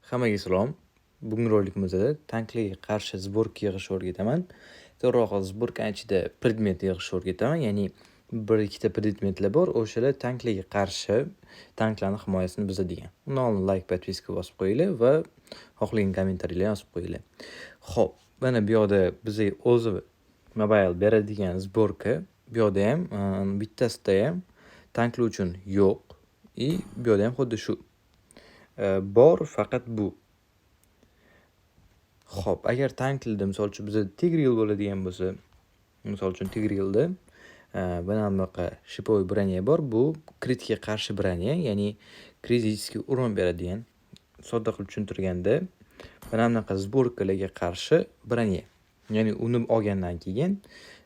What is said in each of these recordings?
Hammaga salom. Bugungi rolikimizda tanklarga qarshi sborka yig'ishni o'rgataman. To'g'rirog'i sborkani ichida predmet yig'ishni o'rgataman. Ya'ni bir ikkita predmetlar bor, o'shalar tanklarga qarshi tanklarning himoyasini buzadigan. Uni oldin like, podpiska bosib qo'yinglar va xohlagan kommentariyalar yozib qo'yinglar. Xo'p, mana bu yoqda bizga o'zi mobile beradigan sborka. Bu yoqda ham bittasida ham tanklar uchun yo'q. Bu yoqda ham xuddi shu. Bor, faqat bu. Xo'p, agar tanklarda misol uchun bizda Tigreal bo'ladigan bo'lsa, misol uchun Tigrealda mana bunaqa shipoviy braniya bor. Bu kritga qarshi braniya, ya'ni kritiskiy uron beradigan. Sodda qilib tushuntirganda, mana bunaqa sborkalarga qarshi braniya. Ya'ni uni olgandan keyin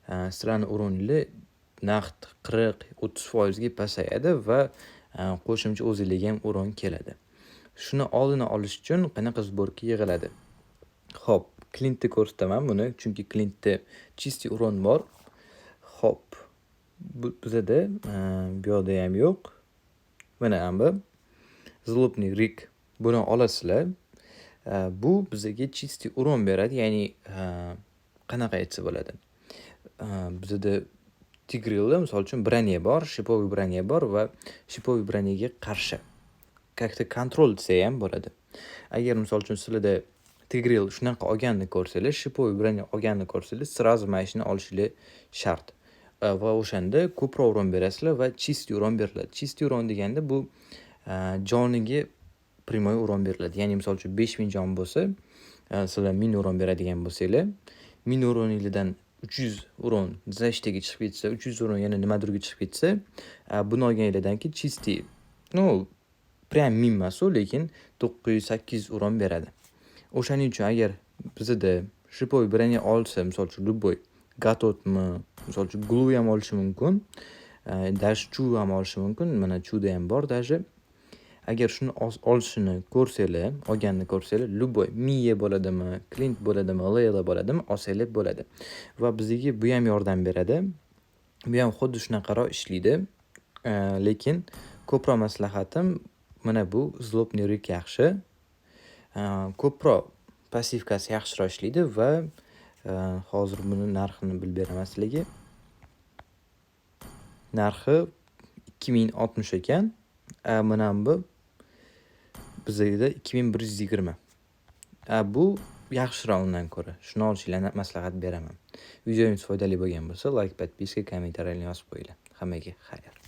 sizlarning uroningiz naqd 40-30% ga pasayadi va qo'shimcha o'zingizga ham uron keladi. Shuni oldini olish uchun qanaqa sborka yig'iladi? Xo'p, Clintni ko'rsataman buni, chunki Clintda chisti uron bor. Xo'p, bizada bu yoqda ham yo'q. Mana bu Zlobniy rig. Buni olasizlar. Bu bizga chisti uron beradi, ya'ni qanaqa aytsa bo'ladi? Bizada Tigrealda misol uchun braniya bor, shipoviy braniya bor va shipoviy braniyaga qarshi как-то kontrol desa ham bo'ladi. Agar misol uchun sizlarda Tigreal shunaqa olganini ko'rsangiz, shipoviy braniya olganini ko'rsangiz, sразу mana shuni olishingiz shart. Va o'shanda ko'proq uron berasizlar va chisti uron beriladi. Chisti uron deganda bu joniga primoy uron beriladi. Ya'ni misol uchun 5000 jon bo'lsa, sizlar 1000 uron beradigan bo'lsanglar, 1000 uroningizdan 300 uron zashtaga chiqib ketsa, 300 uron yana nimadirga chiqib ketsa, buni olganingizdan keyin chisti, prям 1000 emas, lekin 900-800 uron beradi. O'shaning uchun agar bizda shipoviy braniya olsa, misol uchun любой gatotmi, misol uchun glue ham olishi mumkin, даже chu ham olishi mumkin. Mana chuda ham bor даже. Agar shuni olishini ko'rsanglar, olganini ko'rsanglar, любой Miya bo'ladimi, Clint bo'ladimi, Layla bo'ladimi, olsanglar bo'ladi. Va bizga bu ham yordam beradi. Bu ham xuddi shunaqaroq ishlaydi. Lekin ko'proq maslahatim mana bu Zlobniy rig yaxshi. Ko'proq passivkasi yaxshiroq ishlaydi va hozir buni narxini bilib beraman sizlarga. Narxi 2060 ekan. Mana bu bizda 2120. Bu yaxshiroq undan ko'ra. Shuni olishinglarni maslahat beraman. Videomiz foydali bo'lgan bo'lsa, like, podpiska, kommentariyalarni yozib qo'yinglar. Hammaga xayr.